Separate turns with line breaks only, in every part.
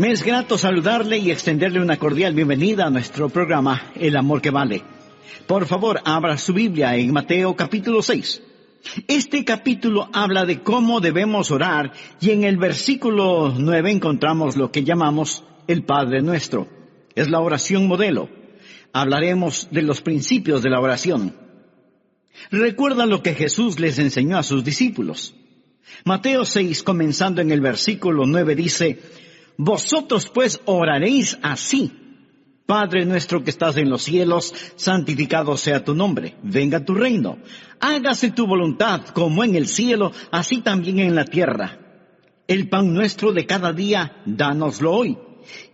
Me es grato saludarle y extenderle una cordial bienvenida a nuestro programa El Amor que Vale. Por favor, abra su Biblia en Mateo capítulo 6. Este capítulo habla de cómo debemos orar y en el versículo 9 encontramos lo que llamamos el Padre Nuestro. Es la oración modelo. Hablaremos de los principios de la oración. Recuerda lo que Jesús les enseñó a sus discípulos. Mateo 6, comenzando en el versículo 9, dice: Vosotros pues oraréis así: Padre nuestro que estás en los cielos, santificado sea tu nombre, venga tu reino, hágase tu voluntad como en el cielo, así también en la tierra. El pan nuestro de cada día, dánoslo hoy,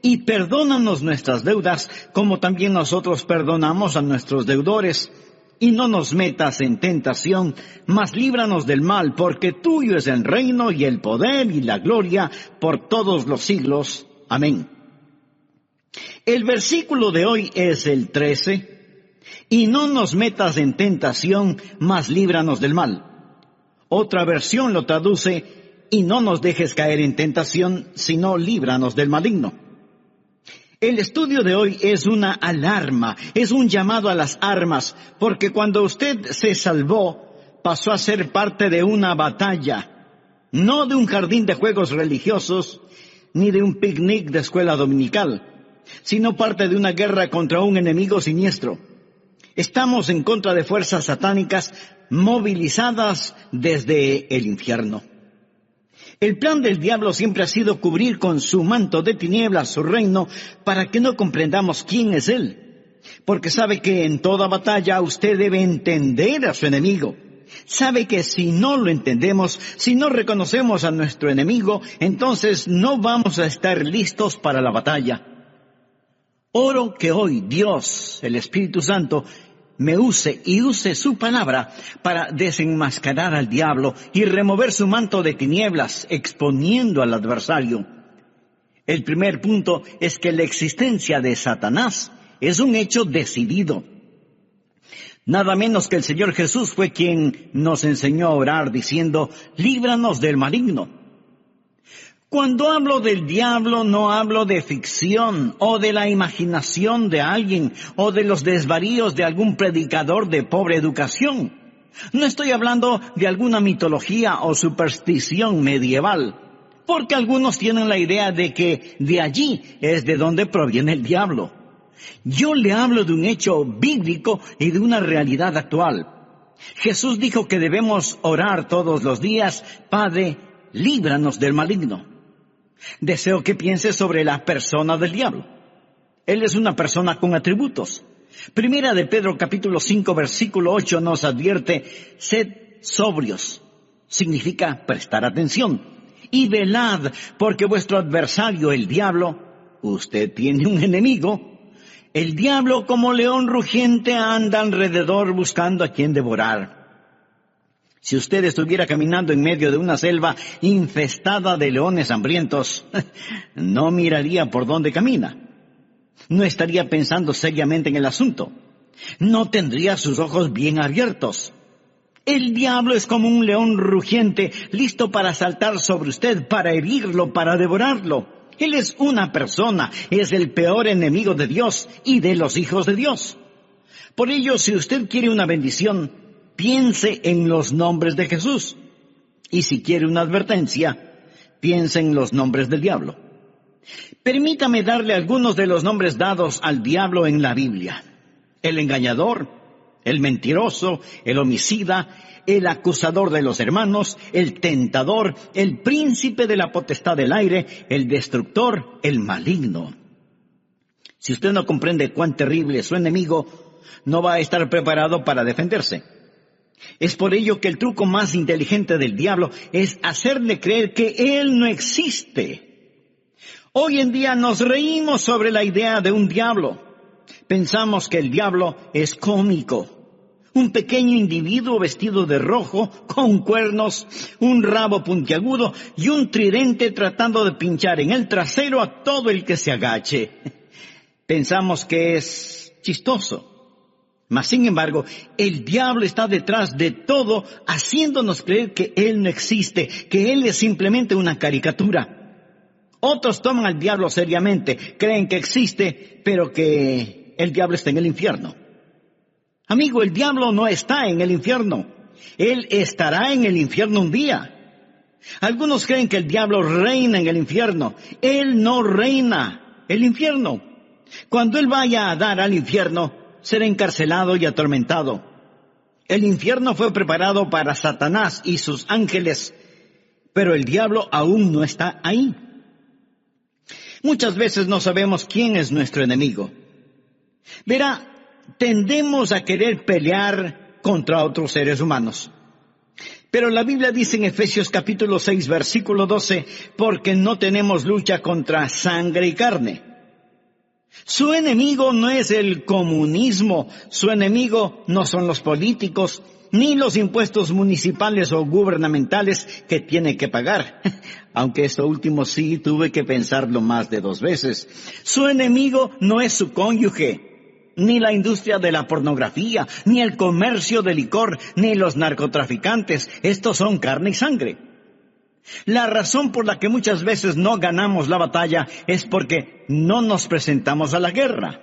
y perdónanos nuestras deudas, como también nosotros perdonamos a nuestros deudores. Y no nos metas en tentación, mas líbranos del mal, porque tuyo es el reino y el poder y la gloria por todos los siglos. Amén. El versículo de hoy es el 13. Y no nos metas en tentación, mas líbranos del mal. Otra versión lo traduce: y no nos dejes caer en tentación, sino líbranos del maligno. El estudio de hoy es una alarma, es un llamado a las armas, porque cuando usted se salvó, pasó a ser parte de una batalla, no de un jardín de juegos religiosos, ni de un picnic de escuela dominical, sino parte de una guerra contra un enemigo siniestro. Estamos en contra de fuerzas satánicas movilizadas desde el infierno. El plan del diablo siempre ha sido cubrir con su manto de tinieblas su reino para que no comprendamos quién es él. Porque sabe que en toda batalla usted debe entender a su enemigo. Sabe que si no lo entendemos, si no reconocemos a nuestro enemigo, entonces no vamos a estar listos para la batalla. Oro que hoy Dios, el Espíritu Santo, me use su palabra para desenmascarar al diablo y remover su manto de tinieblas, exponiendo al adversario. El primer punto es que la existencia de Satanás es un hecho decidido. Nada menos que el Señor Jesús fue quien nos enseñó a orar diciendo: líbranos del maligno. Cuando hablo del diablo, no hablo de ficción o de la imaginación de alguien o de los desvaríos de algún predicador de pobre educación. No estoy hablando de alguna mitología o superstición medieval, porque algunos tienen la idea de que de allí es de donde proviene el diablo. Yo le hablo de un hecho bíblico y de una realidad actual. Jesús dijo que debemos orar todos los días: Padre, líbranos del maligno. Deseo que piense sobre la persona del diablo. Él es una persona con atributos. Primera de Pedro capítulo 5 versículo 8 nos advierte: sed sobrios. Significa prestar atención. Y velad, porque vuestro adversario, el diablo, usted tiene un enemigo. El diablo, como león rugiente, anda alrededor buscando a quien devorar. Si usted estuviera caminando en medio de una selva infestada de leones hambrientos, no miraría por dónde camina. No estaría pensando seriamente en el asunto. No tendría sus ojos bien abiertos. El diablo es como un león rugiente, listo para saltar sobre usted, para herirlo, para devorarlo. Él es una persona, es el peor enemigo de Dios y de los hijos de Dios. Por ello, si usted quiere una bendición, piense en los nombres de Jesús. Y si quiere una advertencia, piense en los nombres del diablo. Permítame darle algunos de los nombres dados al diablo en la Biblia: el engañador, el mentiroso, el homicida, el acusador de los hermanos, el tentador, el príncipe de la potestad del aire, el destructor, el maligno. Si usted no comprende cuán terrible es su enemigo, no va a estar preparado para defenderse. Es por ello que el truco más inteligente del diablo es hacerle creer que él no existe. Hoy en día nos reímos sobre la idea de un diablo. Pensamos que el diablo es cómico. Un pequeño individuo vestido de rojo, con cuernos, un rabo puntiagudo y un tridente tratando de pinchar en el trasero a todo el que se agache. Pensamos que es chistoso. Mas, sin embargo, el diablo está detrás de todo, haciéndonos creer que él no existe, que él es simplemente una caricatura. Otros toman al diablo seriamente, creen que existe, pero que el diablo está en el infierno. Amigo, el diablo no está en el infierno. Él estará en el infierno un día. Algunos creen que el diablo reina en el infierno. Él no reina el infierno. Cuando él vaya a dar al infierno, será encarcelado y atormentado. El infierno fue preparado para Satanás y sus ángeles, pero el diablo aún no está ahí. Muchas veces no sabemos quién es nuestro enemigo. Verá, tendemos a querer pelear contra otros seres humanos. Pero la Biblia dice en Efesios capítulo 6, versículo 12, porque no tenemos lucha contra sangre y carne. Su enemigo no es el comunismo, su enemigo no son los políticos, ni los impuestos municipales o gubernamentales que tiene que pagar. Aunque esto último sí tuve que pensarlo más de 2 veces. Su enemigo no es su cónyuge, ni la industria de la pornografía, ni el comercio de licor, ni los narcotraficantes. Estos son carne y sangre. La razón por la que muchas veces no ganamos la batalla es porque no nos presentamos a la guerra.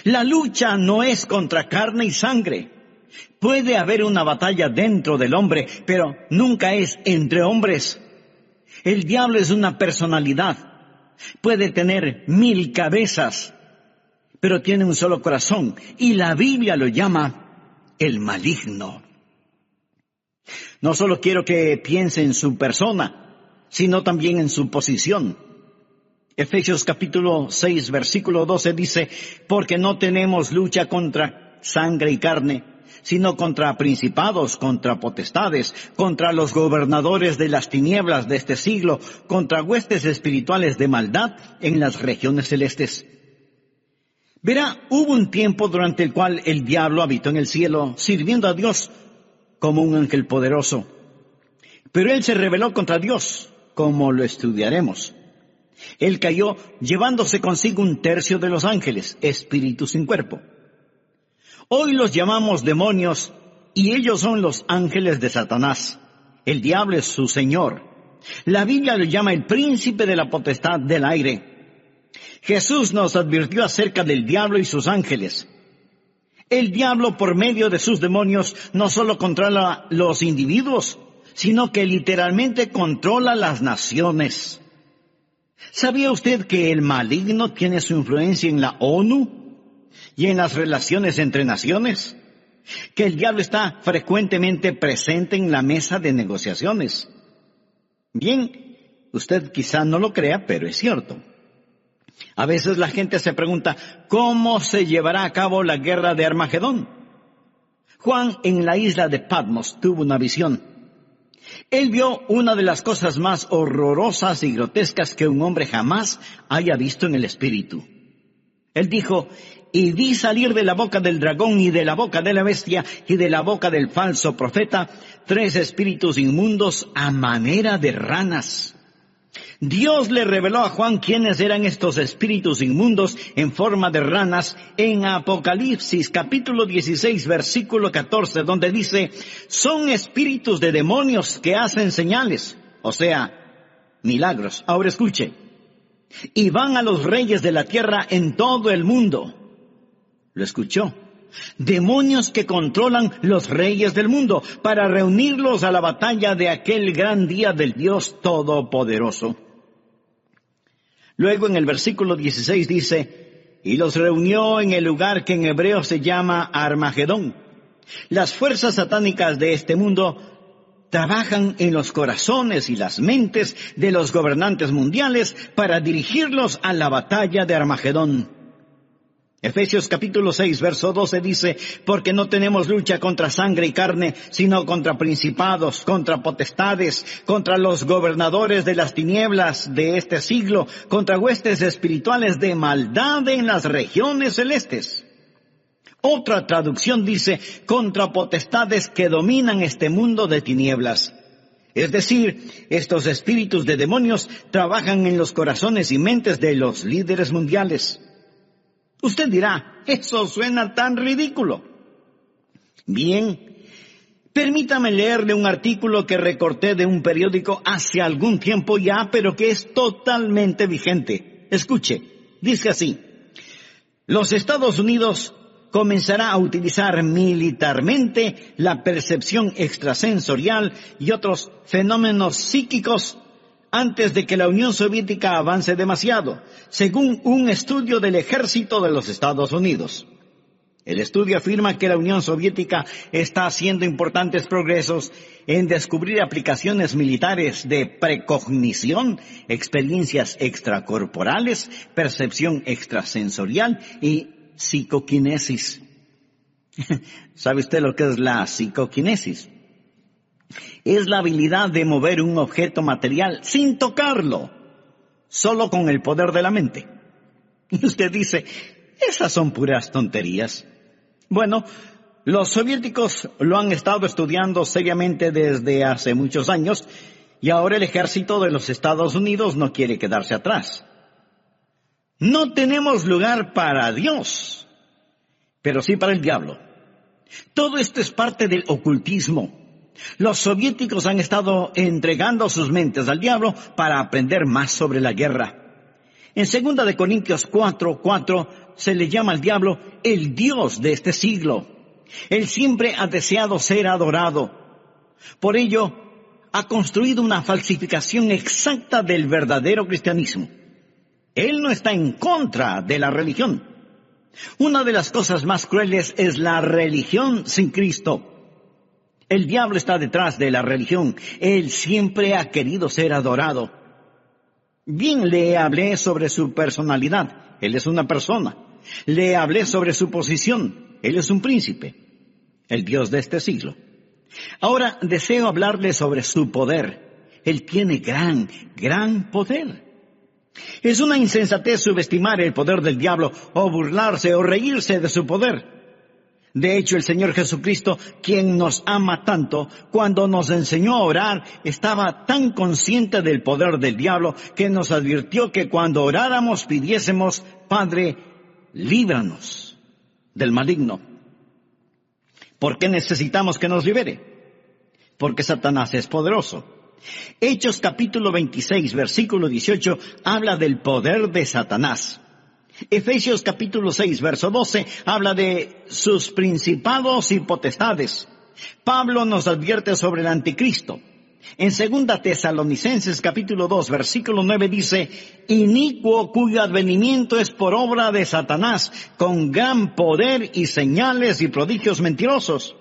La lucha no es contra carne y sangre. Puede haber una batalla dentro del hombre, pero nunca es entre hombres. El diablo es una personalidad. Puede tener 1000 cabezas, pero tiene un solo corazón, y la Biblia lo llama el maligno. No solo quiero que piense en su persona, sino también en su posición. Efesios capítulo 6, versículo 12 dice, porque no tenemos lucha contra sangre y carne, sino contra principados, contra potestades, contra los gobernadores de las tinieblas de este siglo, contra huestes espirituales de maldad en las regiones celestes. Verá, hubo un tiempo durante el cual el diablo habitó en el cielo, sirviendo a Dios como un ángel poderoso. Pero él se rebeló contra Dios, como lo estudiaremos. Él cayó llevándose consigo 1/3 de los ángeles, espíritus sin cuerpo. Hoy los llamamos demonios y ellos son los ángeles de Satanás. El diablo es su señor. La Biblia lo llama el príncipe de la potestad del aire. Jesús nos advirtió acerca del diablo y sus ángeles. El diablo, por medio de sus demonios, no solo controla los individuos, sino que literalmente controla las naciones. ¿Sabía usted que el maligno tiene su influencia en la ONU y en las relaciones entre naciones? Que el diablo está frecuentemente presente en la mesa de negociaciones. Bien, usted quizá no lo crea, pero es cierto. A veces la gente se pregunta, ¿cómo se llevará a cabo la guerra de Armagedón? Juan en la isla de Patmos tuvo una visión. Él vio una de las cosas más horrorosas y grotescas que un hombre jamás haya visto en el espíritu. Él dijo, y vi salir de la boca del dragón y de la boca de la bestia y de la boca del falso profeta 3 espíritus inmundos a manera de ranas. Dios le reveló a Juan quiénes eran estos espíritus inmundos en forma de ranas en Apocalipsis capítulo 16 versículo 14, donde dice, son espíritus de demonios que hacen señales, o sea, milagros. Ahora escuche, y van a los reyes de la tierra en todo el mundo. ¿Lo escuchó? Demonios que controlan los reyes del mundo para reunirlos a la batalla de aquel gran día del Dios Todopoderoso. Luego en el versículo 16 dice, y los reunió en el lugar que en hebreo se llama Armagedón. Las fuerzas satánicas de este mundo trabajan en los corazones y las mentes de los gobernantes mundiales para dirigirlos a la batalla de Armagedón. Efesios capítulo 6, verso 12 dice, porque no tenemos lucha contra sangre y carne, sino contra principados, contra potestades, contra los gobernadores de las tinieblas de este siglo, contra huestes espirituales de maldad en las regiones celestes. Otra traducción dice, contra potestades que dominan este mundo de tinieblas. Es decir, estos espíritus de demonios trabajan en los corazones y mentes de los líderes mundiales. Usted dirá, eso suena tan ridículo. Bien, Permítame leerle un artículo que recorté de un periódico hace algún tiempo ya, pero que es totalmente vigente. Escuche, dice así: los Estados Unidos comenzará a utilizar militarmente la percepción extrasensorial y otros fenómenos psíquicos antes de que la Unión Soviética avance demasiado, según un estudio del ejército de los Estados Unidos. El estudio afirma que la Unión Soviética está haciendo importantes progresos en descubrir aplicaciones militares de precognición, experiencias extracorporales, percepción extrasensorial y psicoquinesis. ¿Sabe usted lo que es la psicoquinesis? Es la habilidad de mover un objeto material sin tocarlo, solo con el poder de la mente. Y usted dice, esas son puras tonterías. Bueno, los soviéticos lo han estado estudiando seriamente desde hace muchos años y ahora el ejército de los Estados Unidos no quiere quedarse atrás. No tenemos lugar para Dios, pero sí para el diablo. Todo esto es parte del ocultismo. Los soviéticos han estado entregando sus mentes al diablo para aprender más sobre la guerra. En 2 Corintios 4:4 se le llama al diablo el Dios de este siglo. Él siempre ha deseado ser adorado. Por ello, ha construido una falsificación exacta del verdadero cristianismo. Él no está en contra de la religión. Una de las cosas más crueles es la religión sin Cristo. El diablo está detrás de la religión. Él siempre ha querido ser adorado. Bien, le hablé sobre su personalidad. Él es una persona. Le hablé sobre su posición. Él es un príncipe, el Dios de este siglo. Ahora deseo hablarle sobre su poder. Él tiene gran poder. Es una insensatez subestimar el poder del diablo o burlarse o reírse de su poder. De hecho, el Señor Jesucristo, quien nos ama tanto, cuando nos enseñó a orar, estaba tan consciente del poder del diablo que nos advirtió que cuando oráramos pidiésemos, Padre, líbranos del maligno. ¿Por qué necesitamos que nos libere? Porque Satanás es poderoso. Hechos capítulo 26, versículo 18, habla del poder de Satanás. Efesios capítulo 6, verso 12, habla de sus principados y potestades. Pablo nos advierte sobre el anticristo. En 2 Tesalonicenses capítulo 2, versículo 9 dice, inicuo cuyo advenimiento es por obra de Satanás, con gran poder y señales y prodigios mentirosos.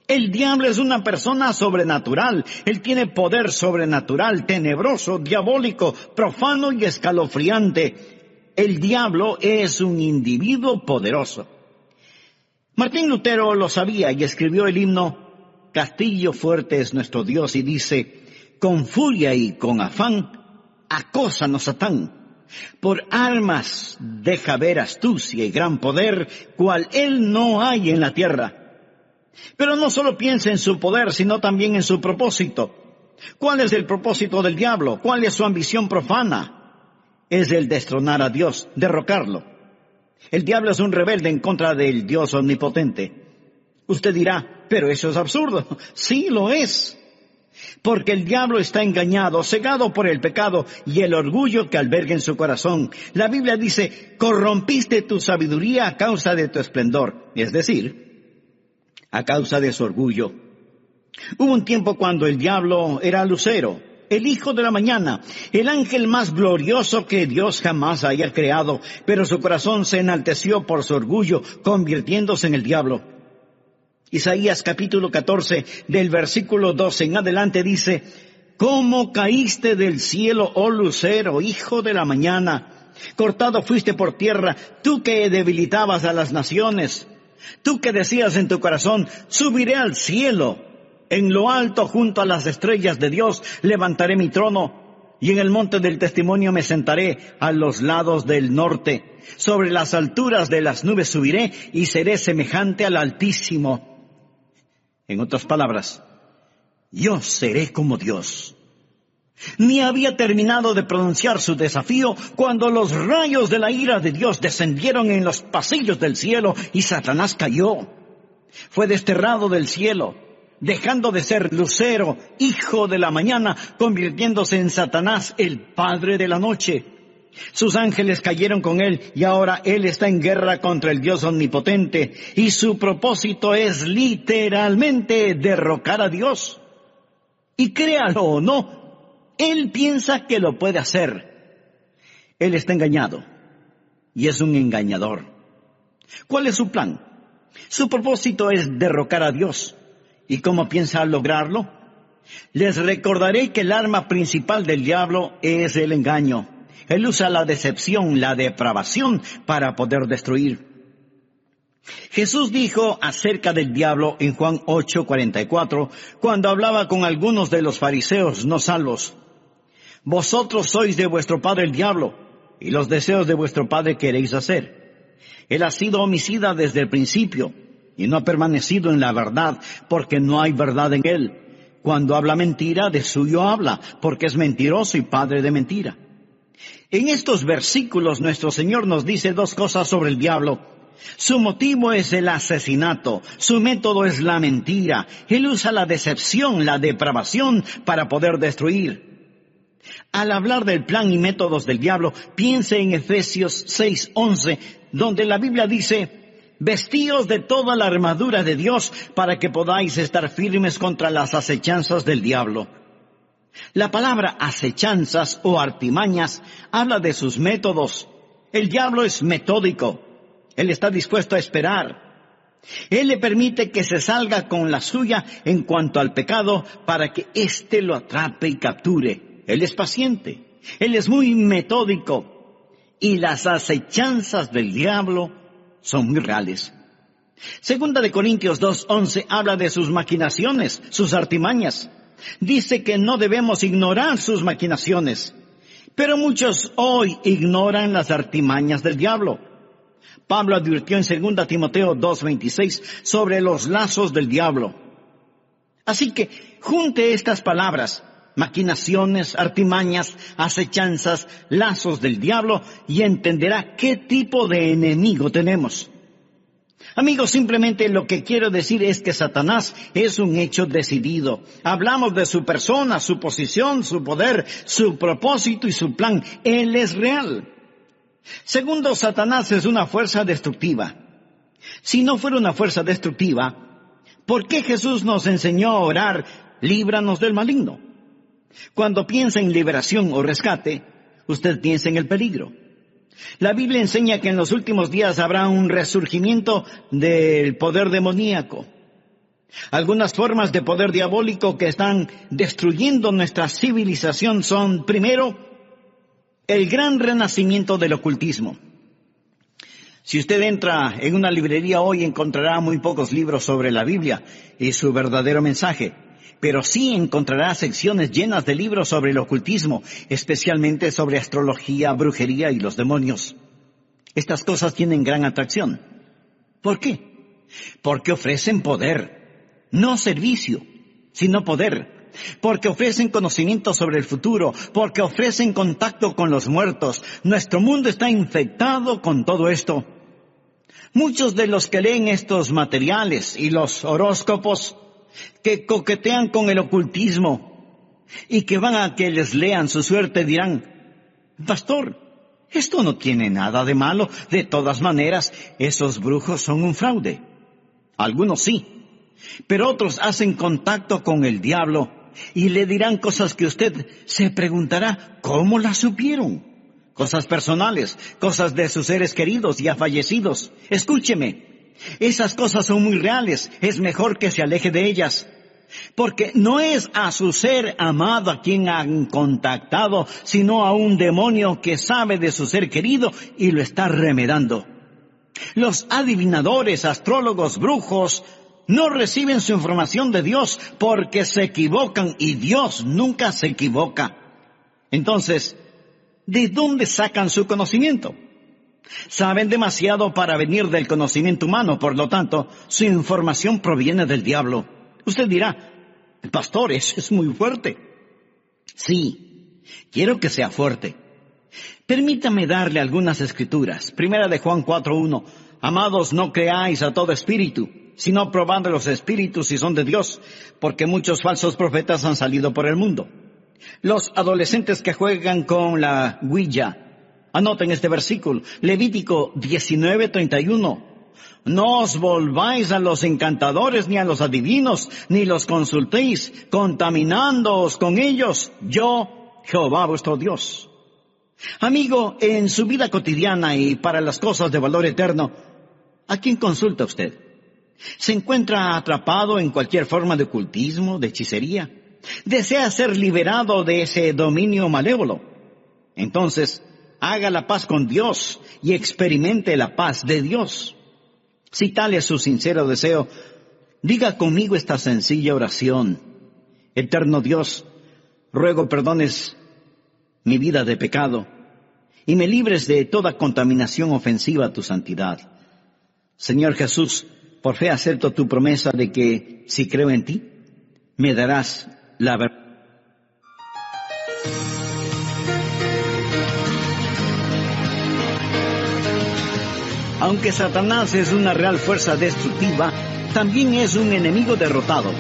El diablo es una persona sobrenatural. Él tiene poder sobrenatural, tenebroso, diabólico, profano y escalofriante. El diablo es un individuo poderoso. Martín Lutero lo sabía y escribió el himno Castillo fuerte es nuestro Dios y dice, con furia y con afán, acósanos Satán. Por armas deja ver astucia y gran poder, cual él no hay en la tierra. Pero no solo piensa en su poder, sino también en su propósito. ¿Cuál es el propósito del diablo? ¿Cuál es su ambición profana? Es el destronar a Dios, derrocarlo. El diablo es un rebelde en contra del Dios omnipotente. Usted dirá, pero eso es absurdo. Sí, lo es. Porque el diablo está engañado, cegado por el pecado y el orgullo que alberga en su corazón. La Biblia dice, corrompiste tu sabiduría a causa de tu esplendor. Es decir, a causa de su orgullo. Hubo un tiempo cuando el diablo era Lucero, el hijo de la mañana, el ángel más glorioso que Dios jamás haya creado, pero su corazón se enalteció por su orgullo, convirtiéndose en el diablo. Isaías capítulo 14, del versículo 12 en adelante dice, ¿cómo caíste del cielo, oh lucero, hijo de la mañana? Cortado fuiste por tierra, tú que debilitabas a las naciones. Tú que decías en tu corazón, subiré al cielo. En lo alto, junto a las estrellas de Dios, levantaré mi trono. Y en el monte del testimonio me sentaré a los lados del norte. Sobre las alturas de las nubes subiré y seré semejante al Altísimo. En otras palabras, yo seré como Dios. Ni había terminado de pronunciar su desafío cuando los rayos de la ira de Dios descendieron en los pasillos del cielo y Satanás cayó. Fue desterrado del cielo. dejando de ser Lucero, hijo de la mañana, convirtiéndose en Satanás, el padre de la noche. Sus ángeles cayeron con él y ahora él está en guerra contra el Dios omnipotente y su propósito es literalmente derrocar a Dios. Y créalo o no, él piensa que lo puede hacer. Él está engañado y es un engañador. ¿Cuál es su plan? Su propósito es derrocar a Dios. ¿Y cómo piensa lograrlo? Les recordaré que el arma principal del diablo es el engaño. Él usa la decepción, la depravación para poder destruir. Jesús dijo acerca del diablo en Juan 8:44, cuando hablaba con algunos de los fariseos no salvos: vosotros sois de vuestro padre el diablo, y los deseos de vuestro padre queréis hacer. Él ha sido homicida desde el principio, y no ha permanecido en la verdad, porque no hay verdad en él. Cuando habla mentira, de suyo habla, porque es mentiroso y padre de mentira. En estos versículos nuestro Señor nos dice dos cosas sobre el diablo. Su motivo es el asesinato, su método es la mentira. Él usa la decepción, la depravación para poder destruir. Al hablar del plan y métodos del diablo, piense en Efesios 6:11, donde la Biblia dice: vestíos de toda la armadura de Dios para que podáis estar firmes contra las acechanzas del diablo. La palabra acechanzas o artimañas habla de sus métodos. El diablo es metódico. Él está dispuesto a esperar. Él le permite que se salga con la suya en cuanto al pecado para que éste lo atrape y capture. Él es paciente. Él es muy metódico. Y las acechanzas del diablo son muy reales. Segunda de Corintios 2:11 habla de sus maquinaciones, sus artimañas. Dice que no debemos ignorar sus maquinaciones. Pero muchos hoy ignoran las artimañas del diablo. Pablo advirtió en 2 Timoteo 2:26 sobre los lazos del diablo. Así que junte estas palabras: maquinaciones, artimañas, acechanzas, lazos del diablo, y entenderá qué tipo de enemigo tenemos. Amigos, simplemente lo que quiero decir es que Satanás es un hecho decidido. Hablamos de su persona, su posición, su poder, su propósito y su plan. Él es real. Segundo, Satanás es una fuerza destructiva. Si no fuera una fuerza destructiva, ¿por qué Jesús nos enseñó a orar: líbranos del maligno? Cuando piensa en liberación o rescate, usted piensa en el peligro. La Biblia enseña que en los últimos días habrá un resurgimiento del poder demoníaco. Algunas formas de poder diabólico que están destruyendo nuestra civilización son, primero, el gran renacimiento del ocultismo. Si usted entra en una librería hoy, encontrará muy pocos libros sobre la Biblia y su verdadero mensaje. Pero sí encontrará secciones llenas de libros sobre el ocultismo, especialmente sobre astrología, brujería y los demonios. Estas cosas tienen gran atracción. ¿Por qué? Porque ofrecen poder, no servicio, sino poder. Porque ofrecen conocimiento sobre el futuro, porque ofrecen contacto con los muertos. Nuestro mundo está infectado con todo esto. Muchos de los que leen estos materiales y los horóscopos, que coquetean con el ocultismo y que van a que les lean su suerte, dirán: pastor, esto no tiene nada de malo. De todas maneras, esos brujos son un fraude. Algunos sí, pero otros hacen contacto con el diablo y le dirán cosas que usted se preguntará: ¿cómo las supieron? Cosas personales, cosas de sus seres queridos ya fallecidos. Escúcheme. Esas cosas son muy reales. Es mejor que se aleje de ellas. Porque no es a su ser amado a quien han contactado, sino a un demonio que sabe de su ser querido y lo está remedando. Los adivinadores, astrólogos, brujos, no reciben su información de Dios porque se equivocan, y Dios nunca se equivoca. Entonces, ¿de dónde sacan su conocimiento? Saben demasiado para venir del conocimiento humano, por lo tanto, su información proviene del diablo. Usted dirá: pastor, eso es muy fuerte. Sí, quiero que sea fuerte. Permítame darle algunas escrituras. Primera de Juan 4:1. Amados, no creáis a todo espíritu, sino probando los espíritus si son de Dios, porque muchos falsos profetas han salido por el mundo. Los adolescentes que juegan con la Ouija, anoten este versículo, Levítico 19:31. No os volváis a los encantadores ni a los adivinos, ni los consultéis, contaminándoos con ellos. Yo, Jehová vuestro Dios. Amigo, en su vida cotidiana y para las cosas de valor eterno, ¿a quién consulta usted? ¿Se encuentra atrapado en cualquier forma de ocultismo, de hechicería? ¿Desea ser liberado de ese dominio malévolo? Entonces, haga la paz con Dios y experimente la paz de Dios. Si tal es su sincero deseo, diga conmigo esta sencilla oración. Eterno Dios, ruego perdones mi vida de pecado y me libres de toda contaminación ofensiva a tu santidad. Señor Jesús, por fe acepto tu promesa de que, si creo en ti, me darás la verdad. Aunque Satanás es una real fuerza destructiva, también es un enemigo derrotado.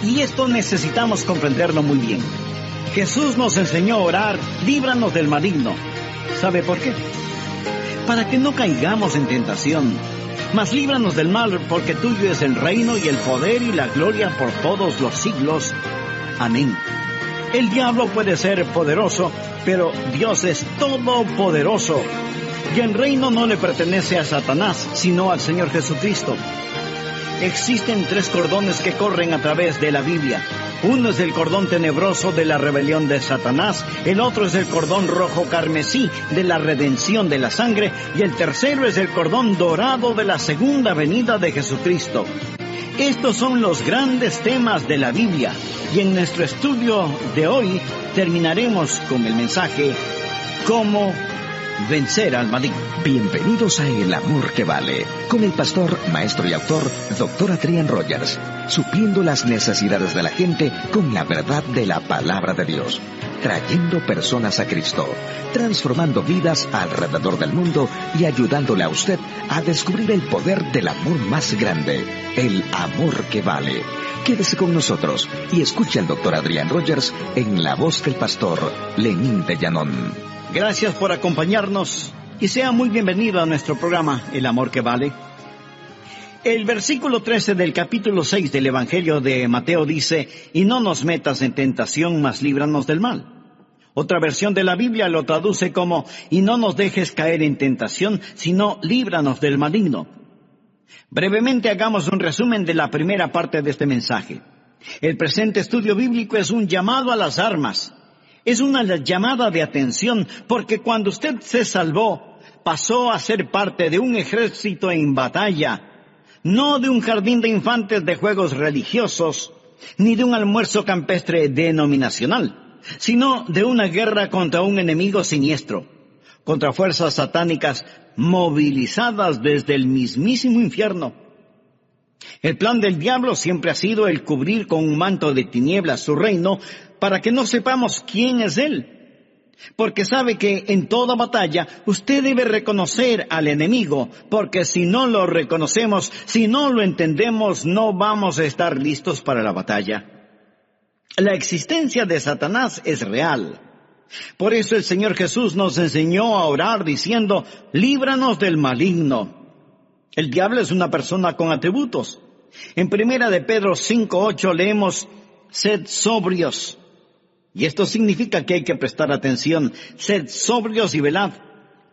Y esto necesitamos comprenderlo muy bien. Jesús nos enseñó a orar, líbranos del maligno. ¿Sabe por qué? Para que no caigamos en tentación. Mas líbranos del mal, porque tuyo es el reino y el poder y la gloria por todos los siglos. Amén. El diablo puede ser poderoso, pero Dios es todopoderoso. Y el reino no le pertenece a Satanás, sino al Señor Jesucristo. Existen 3 cordones que corren a través de la Biblia. Uno es el cordón tenebroso de la rebelión de Satanás, el otro es el cordón rojo carmesí de la redención de la sangre, y el tercero es el cordón dorado de la segunda venida de Jesucristo. Estos son los grandes temas de la Biblia, y en nuestro estudio de hoy terminaremos con el mensaje ¿Cómo vencer al maligno?
Bienvenidos a El Amor que Vale, con el pastor, maestro y autor, Dr. Adrian Rogers, supliendo las necesidades de la gente con la verdad de la palabra de Dios, trayendo personas a Cristo, transformando vidas alrededor del mundo y ayudándole a usted a descubrir el poder del amor más grande, el amor que vale. Quédese con nosotros y escuche al Dr. Adrian Rogers en la voz del pastor Lenín de Llanón.
Gracias por acompañarnos y sea muy bienvenido a nuestro programa El Amor que Vale. El versículo 13 del capítulo 6 del Evangelio de Mateo dice, y no nos metas en tentación, mas líbranos del mal. Otra versión de la Biblia lo traduce como, y no nos dejes caer en tentación, sino líbranos del maligno. Brevemente hagamos un resumen de la primera parte de este mensaje. El presente estudio bíblico es un llamado a las armas. Es una llamada de atención, porque cuando usted se salvó, pasó a ser parte de un ejército en batalla, no de un jardín de infantes de juegos religiosos, ni de un almuerzo campestre denominacional, sino de una guerra contra un enemigo siniestro, contra fuerzas satánicas movilizadas desde el mismísimo infierno. El plan del diablo siempre ha sido el cubrir con un manto de tinieblas su reino para que no sepamos quién es él. Porque sabe que en toda batalla usted debe reconocer al enemigo, porque si no lo reconocemos, si no lo entendemos, no vamos a estar listos para la batalla. La existencia de Satanás es real. Por eso el Señor Jesús nos enseñó a orar diciendo, líbranos del maligno. El diablo es una persona con atributos. En 1 de Pedro 5:8 leemos, sed sobrios. Y esto significa que hay que prestar atención. Sed sobrios y velad,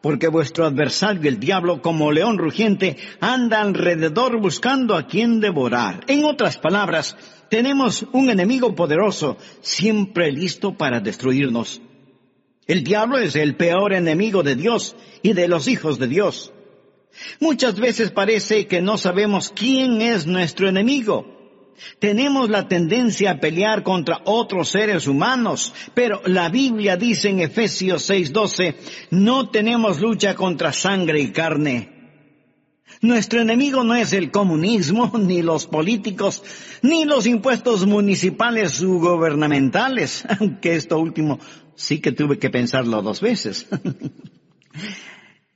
porque vuestro adversario, el diablo, como león rugiente, anda alrededor buscando a quien devorar. En otras palabras, tenemos un enemigo poderoso, siempre listo para destruirnos. El diablo es el peor enemigo de Dios y de los hijos de Dios. Muchas veces parece que no sabemos quién es nuestro enemigo. Tenemos la tendencia a pelear contra otros seres humanos, pero la Biblia dice en Efesios 6:12, no tenemos lucha contra sangre y carne. Nuestro enemigo no es el comunismo, ni los políticos, ni los impuestos municipales u gubernamentales, aunque esto último sí que tuve que pensarlo 2 veces.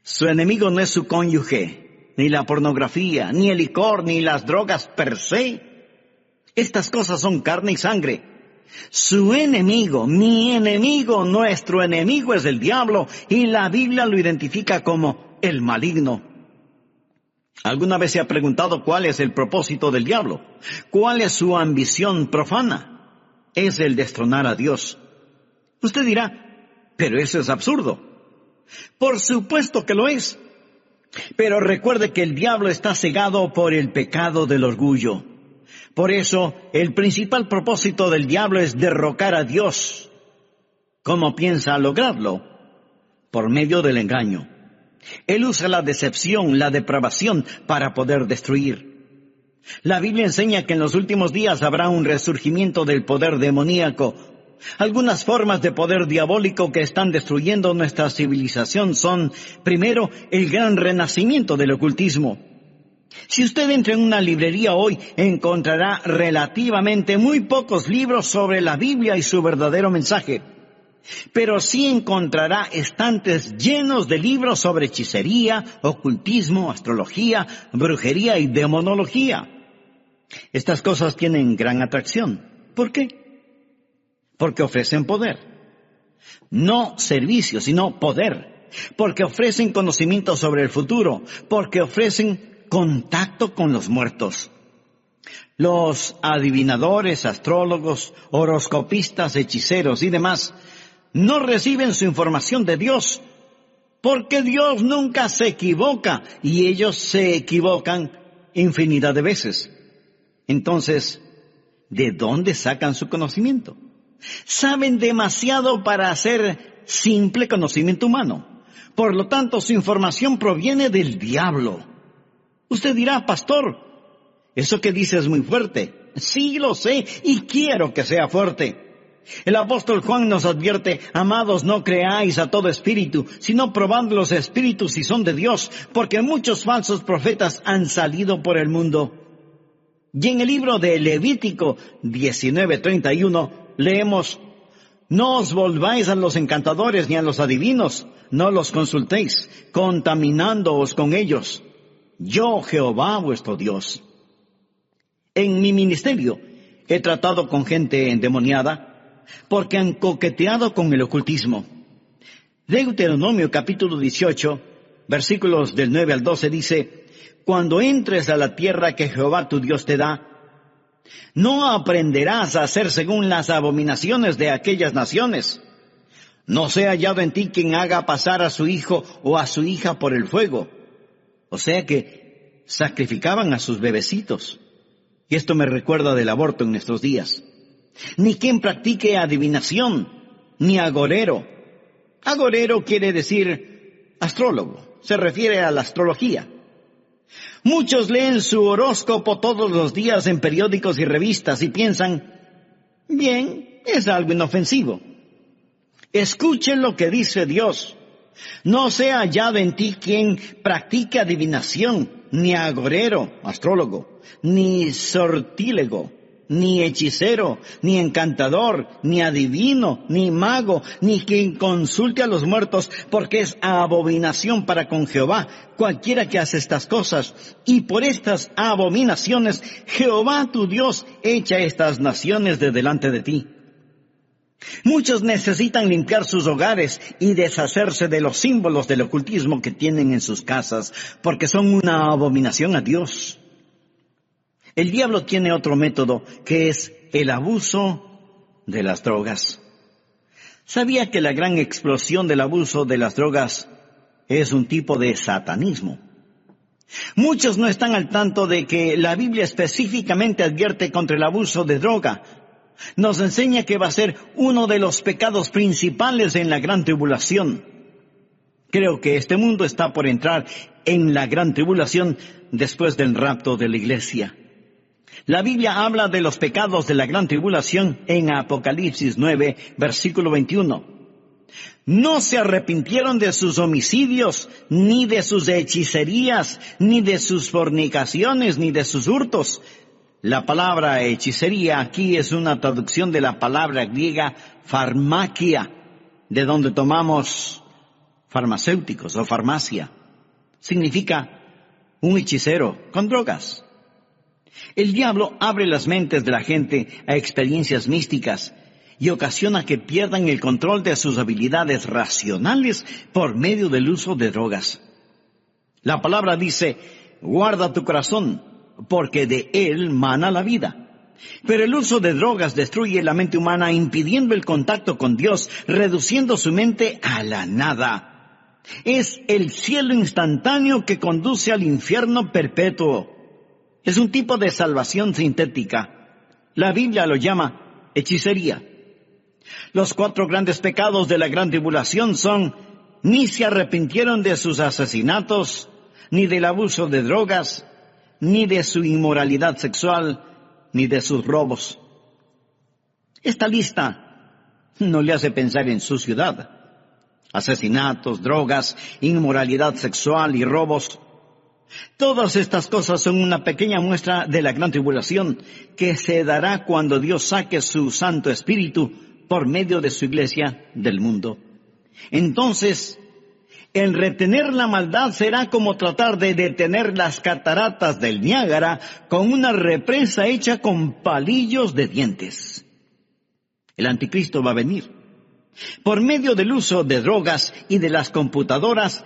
Su enemigo no es su cónyuge, ni la pornografía, ni el licor, ni las drogas per se. Estas cosas son carne y sangre. Su enemigo, mi enemigo, nuestro enemigo es el diablo, y la Biblia lo identifica como el maligno. ¿Alguna vez se ha preguntado cuál es el propósito del diablo? ¿Cuál es su ambición profana? Es el destronar a Dios. Usted dirá, pero eso es absurdo. Por supuesto que lo es. Pero recuerde que el diablo está cegado por el pecado del orgullo. Por eso, el principal propósito del diablo es derrocar a Dios. ¿Cómo piensa lograrlo? Por medio del engaño. Él usa la decepción, la depravación para poder destruir. La Biblia enseña que en los últimos días habrá un resurgimiento del poder demoníaco. Algunas formas de poder diabólico que están destruyendo nuestra civilización son, primero, el gran renacimiento del ocultismo. Si usted entra en una librería hoy, encontrará relativamente muy pocos libros sobre la Biblia y su verdadero mensaje. Pero sí encontrará estantes llenos de libros sobre hechicería, ocultismo, astrología, brujería y demonología. Estas cosas tienen gran atracción. ¿Por qué? Porque ofrecen poder. No servicio, sino poder. Porque ofrecen conocimiento sobre el futuro. Porque ofrecen contacto con los muertos. Los adivinadores, astrólogos, horoscopistas, hechiceros y demás no reciben su información de Dios, porque Dios nunca se equivoca y ellos se equivocan infinidad de veces. Entonces, ¿de dónde sacan su conocimiento? Saben demasiado para hacer simple conocimiento humano. Por lo tanto, su información proviene del diablo. Usted dirá, pastor, eso que dice es muy fuerte. Sí, lo sé, y quiero que sea fuerte. El apóstol Juan nos advierte, amados, no creáis a todo espíritu, sino probad los espíritus si son de Dios, porque muchos falsos profetas han salido por el mundo. Y en el libro de Levítico 19:31 leemos, no os volváis a los encantadores ni a los adivinos, no los consultéis, contaminándoos con ellos. Yo, Jehová, vuestro Dios. En mi ministerio he tratado con gente endemoniada, porque han coqueteado con el ocultismo. Deuteronomio capítulo 18, versículos del 9 al 12 dice, cuando entres a la tierra que Jehová tu Dios te da, no aprenderás a hacer según las abominaciones de aquellas naciones. No sea hallado en ti quien haga pasar a su hijo o a su hija por el fuego. O sea que sacrificaban a sus bebecitos. Y esto me recuerda del aborto en nuestros días. Ni quien practique adivinación, ni agorero. Agorero quiere decir astrólogo, se refiere a la astrología. Muchos leen su horóscopo todos los días en periódicos y revistas y piensan, bien, es algo inofensivo. Escuchen lo que dice Dios. No sea hallado en ti quien practique adivinación, ni agorero, astrólogo, ni sortílego, ni hechicero, ni encantador, ni adivino, ni mago, ni quien consulte a los muertos, porque es abominación para con Jehová cualquiera que hace estas cosas. Y por estas abominaciones Jehová tu Dios echa estas naciones de delante de ti. Muchos necesitan limpiar sus hogares y deshacerse de los símbolos del ocultismo que tienen en sus casas, porque son una abominación a Dios. El diablo tiene otro método, que es el abuso de las drogas. ¿Sabía que la gran explosión del abuso de las drogas es un tipo de satanismo? Muchos no están al tanto de que la Biblia específicamente advierte contra el abuso de droga. Nos enseña que va a ser uno de los pecados principales en la gran tribulación. Creo que este mundo está por entrar en la gran tribulación después del rapto de la iglesia. La Biblia habla de los pecados de la gran tribulación en Apocalipsis 9, versículo 21. No se arrepintieron de sus homicidios, ni de sus hechicerías, ni de sus fornicaciones, ni de sus hurtos. La palabra hechicería aquí es una traducción de la palabra griega farmakia, de donde tomamos farmacéuticos o farmacia. Significa un hechicero con drogas. El diablo abre las mentes de la gente a experiencias místicas y ocasiona que pierdan el control de sus habilidades racionales por medio del uso de drogas. La palabra dice, guarda tu corazón, porque de él mana la vida. Pero el uso de drogas destruye la mente humana, impidiendo el contacto con Dios, reduciendo su mente a la nada. Es el cielo instantáneo que conduce al infierno perpetuo. Es un tipo de salvación sintética. La Biblia lo llama hechicería. Los 4 grandes pecados de la gran tribulación son: ni se arrepintieron de sus asesinatos, ni del abuso de drogas, ni de su inmoralidad sexual, ni de sus robos. Esta lista no le hace pensar en su ciudad. Asesinatos, drogas, inmoralidad sexual y robos. Todas estas cosas son una pequeña muestra de la gran tribulación que se dará cuando Dios saque su Santo Espíritu por medio de su iglesia del mundo. Entonces, el retener la maldad será como tratar de detener las cataratas del Niágara con una represa hecha con palillos de dientes. El anticristo va a venir. Por medio del uso de drogas y de las computadoras,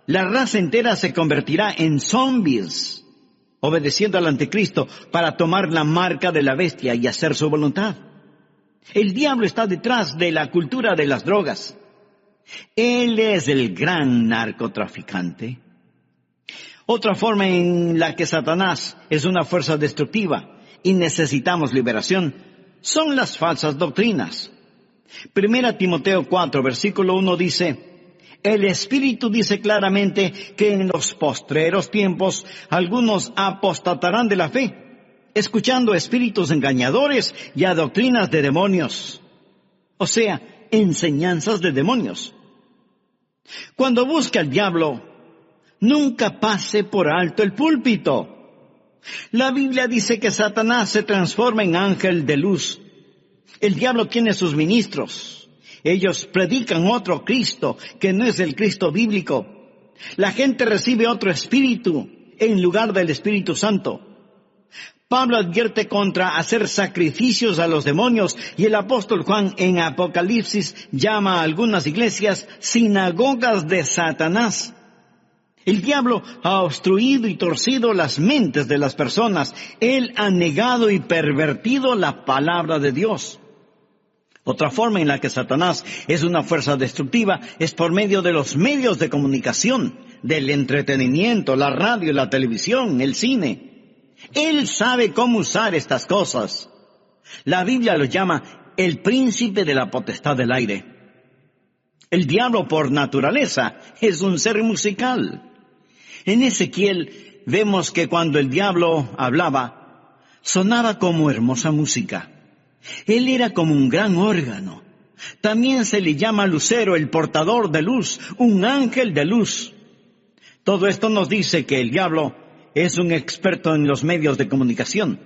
la raza entera se convertirá en zombies, obedeciendo al anticristo para tomar la marca de la bestia y hacer su voluntad. El diablo está detrás de la cultura de las drogas. Él es el gran narcotraficante. Otra forma en la que Satanás es una fuerza destructiva y necesitamos liberación son las falsas doctrinas. 1 Timoteo 4, versículo 1 dice, el Espíritu dice claramente que en los postreros tiempos algunos apostatarán de la fe, escuchando espíritus engañadores y a doctrinas de demonios. O sea, enseñanzas de demonios. Cuando busque al diablo, nunca pase por alto el púlpito. La Biblia dice que Satanás se transforma en ángel de luz. El diablo tiene sus ministros. Ellos predican otro Cristo que no es el Cristo bíblico. La gente recibe otro espíritu en lugar del Espíritu Santo. Pablo advierte contra hacer sacrificios a los demonios y el apóstol Juan en Apocalipsis llama a algunas iglesias sinagogas de Satanás. El diablo ha obstruido y torcido las mentes de las personas. Él ha negado y pervertido la palabra de Dios. Otra forma en la que Satanás es una fuerza destructiva es por medio de los medios de comunicación, del entretenimiento, la radio, la televisión, el cine. Él sabe cómo usar estas cosas. La Biblia lo llama el príncipe de la potestad del aire. El diablo por naturaleza es un ser musical. En Ezequiel vemos que cuando el diablo hablaba, sonaba como hermosa música. Él era como un gran órgano. También se le llama lucero, el portador de luz, un ángel de luz. Todo esto nos dice que el diablo es un experto en los medios de comunicación.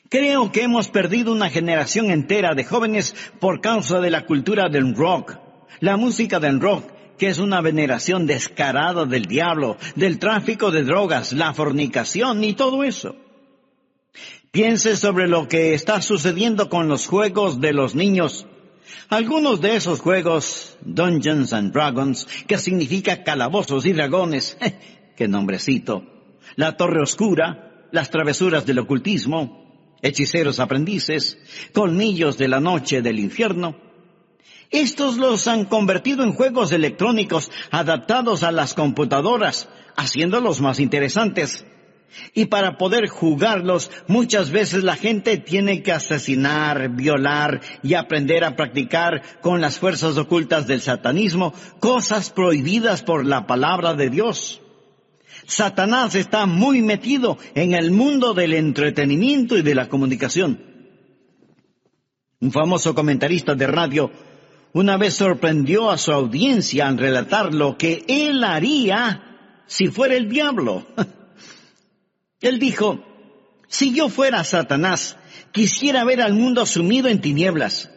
Creo que hemos perdido una generación entera de jóvenes por causa de la cultura del rock, la música del rock, que es una veneración descarada del diablo, del tráfico de drogas, la fornicación y todo eso. Piense sobre lo que está sucediendo con los juegos de los niños. Algunos de esos juegos, Dungeons and Dragons, que significa calabozos y dragones, ¡qué nombrecito! La Torre Oscura, las travesuras del ocultismo, hechiceros aprendices, colmillos de la noche del infierno. Estos los han convertido en juegos electrónicos adaptados a las computadoras, haciéndolos más interesantes. Y para poder jugarlos, muchas veces la gente tiene que asesinar, violar y aprender a practicar con las fuerzas ocultas del satanismo, cosas prohibidas por la palabra de Dios. Satanás está muy metido en el mundo del entretenimiento y de la comunicación. Un famoso comentarista de radio una vez sorprendió a su audiencia al relatar lo que él haría si fuera el diablo. Él dijo, si yo fuera Satanás, quisiera ver al mundo sumido en tinieblas.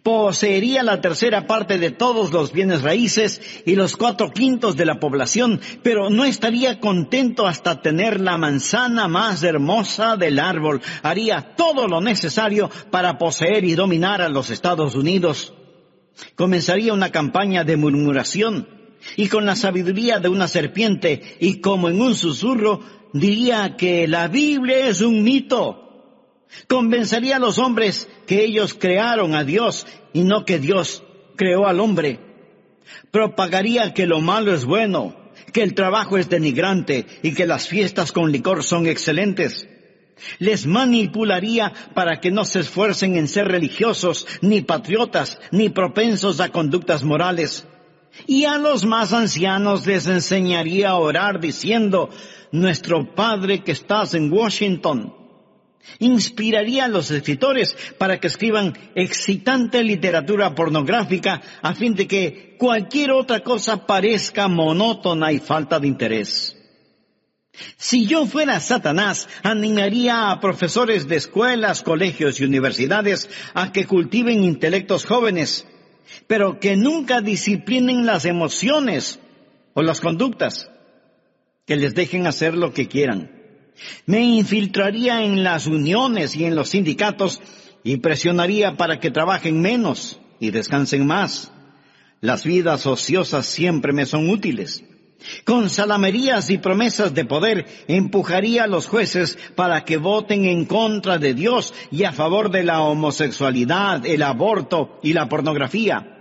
poseería la tercera parte de todos los bienes raíces y los 4/5 de la población, pero no estaría contento hasta tener la manzana más hermosa del árbol. Haría todo lo necesario para poseer y dominar a los Estados Unidos. Comenzaría una campaña de murmuración y con la sabiduría de una serpiente y como en un susurro diría que la Biblia es un mito. Convencería a los hombres que ellos crearon a Dios y no que Dios creó al hombre. Propagaría que lo malo es bueno, que el trabajo es denigrante y que las fiestas con licor son excelentes. Les manipularía para que no se esfuercen en ser religiosos, ni patriotas, ni propensos a conductas morales. Y a los más ancianos les enseñaría a orar diciendo: Nuestro Padre que estás en Washington. Inspiraría a los escritores para que escriban excitante literatura pornográfica a fin de que cualquier otra cosa parezca monótona y falta de interés. Si yo fuera Satanás, animaría a profesores de escuelas, colegios y universidades a que cultiven intelectos jóvenes, pero que nunca disciplinen las emociones o las conductas, que les dejen hacer lo que quieran. Me infiltraría en las uniones y en los sindicatos y presionaría para que trabajen menos y descansen más. Las vidas ociosas siempre me son útiles. Con salamerías y promesas de poder empujaría a los jueces para que voten en contra de Dios y a favor de la homosexualidad, el aborto y la pornografía.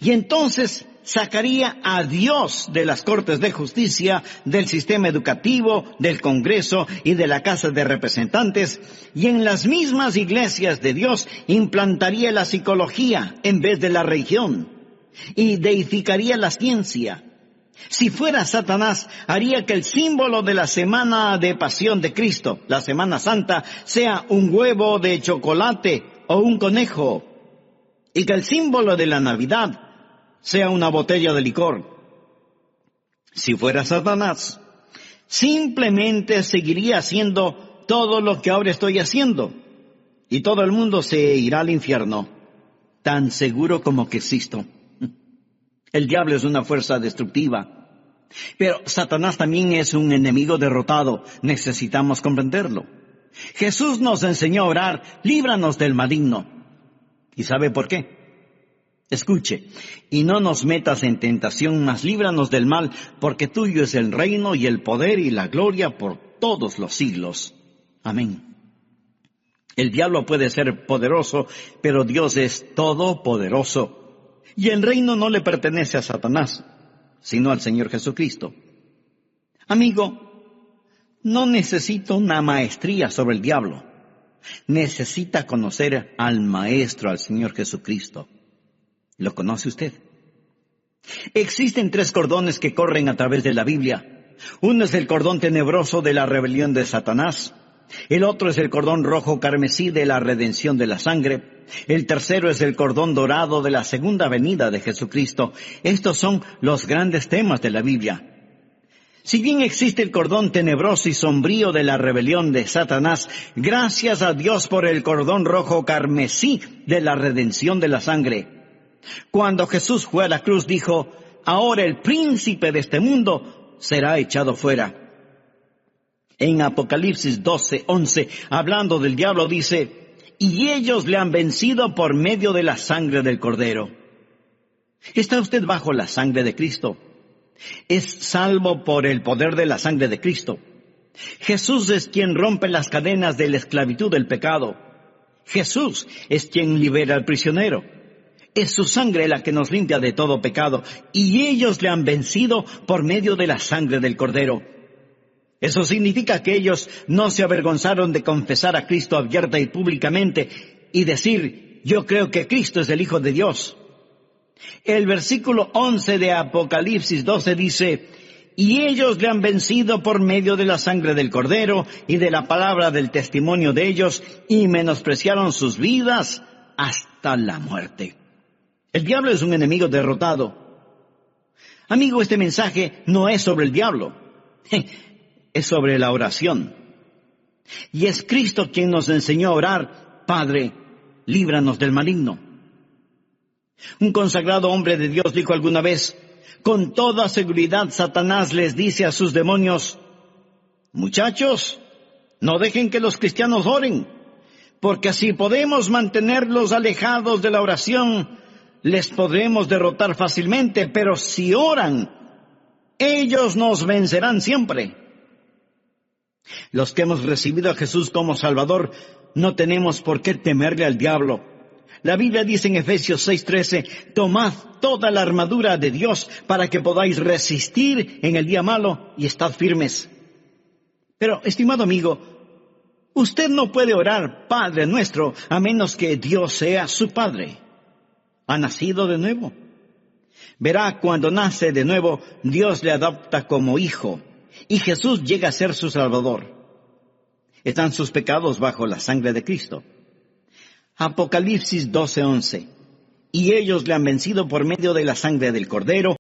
Y entonces sacaría a Dios de las Cortes de Justicia, del sistema educativo, del Congreso y de la Casa de Representantes, y en las mismas iglesias de Dios implantaría la psicología en vez de la religión, y deificaría la ciencia. Si fuera Satanás, haría que el símbolo de la semana de pasión de Cristo, la Semana Santa, sea un huevo de chocolate o un conejo, y que el símbolo de la Navidad sea una botella de licor. Si fuera Satanás, simplemente seguiría haciendo todo lo que ahora estoy haciendo, y todo el mundo se irá al infierno, tan seguro como que existo. El diablo es una fuerza destructiva, pero Satanás también es un enemigo derrotado. Necesitamos comprenderlo. Jesús nos enseñó a orar: líbranos del maligno. ¿Y sabe por qué? Escuche: y no nos metas en tentación, mas líbranos del mal, porque tuyo es el reino y el poder y la gloria por todos los siglos. Amén. El diablo puede ser poderoso, pero Dios es todopoderoso. Y el reino no le pertenece a Satanás, sino al Señor Jesucristo. Amigo, no necesita una maestría sobre el diablo. Necesita conocer al Maestro, al Señor Jesucristo. ¿Lo conoce usted? Existen 3 cordones que corren a través de la Biblia. Uno es el cordón tenebroso de la rebelión de Satanás. El otro es el cordón rojo carmesí de la redención de la sangre. El tercero es el cordón dorado de la segunda venida de Jesucristo. Estos son los grandes temas de la Biblia. Si bien existe el cordón tenebroso y sombrío de la rebelión de Satanás, gracias a Dios por el cordón rojo carmesí de la redención de la sangre. Cuando Jesús fue a la cruz dijo: ahora el príncipe de este mundo será echado fuera. En Apocalipsis 12:11, hablando del diablo, dice: y ellos le han vencido por medio de la sangre del Cordero. ¿Está usted bajo la sangre de Cristo? Es salvo por el poder de la sangre de Cristo. Jesús es quien rompe las cadenas de la esclavitud del pecado. Jesús es quien libera al prisionero. Es su sangre la que nos limpia de todo pecado, y ellos le han vencido por medio de la sangre del Cordero. Eso significa que ellos no se avergonzaron de confesar a Cristo abierta y públicamente y decir: yo creo que Cristo es el Hijo de Dios. El versículo 11 de Apocalipsis 12 dice: y ellos le han vencido por medio de la sangre del Cordero y de la palabra del testimonio de ellos, y menospreciaron sus vidas hasta la muerte. El diablo es un enemigo derrotado. Amigo, este mensaje no es sobre el diablo. Es sobre la oración. Y es Cristo quien nos enseñó a orar: Padre, líbranos del maligno. Un consagrado hombre de Dios dijo alguna vez: con toda seguridad Satanás les dice a sus demonios: muchachos, no dejen que los cristianos oren, porque así podemos mantenerlos alejados de la oración, les podremos derrotar fácilmente, pero si oran, ellos nos vencerán siempre. Los que hemos recibido a Jesús como Salvador no tenemos por qué temerle al diablo. La Biblia dice en Efesios 6:13: tomad toda la armadura de Dios para que podáis resistir en el día malo y estad firmes. Pero, estimado amigo, usted no puede orar Padre Nuestro a menos que Dios sea su Padre. ¿Ha nacido de nuevo? Verá, cuando nace de nuevo, Dios le adopta como hijo y Jesús llega a ser su Salvador. Están sus pecados bajo la sangre de Cristo. Apocalipsis 12:11. Y ellos le han vencido por medio de la sangre del Cordero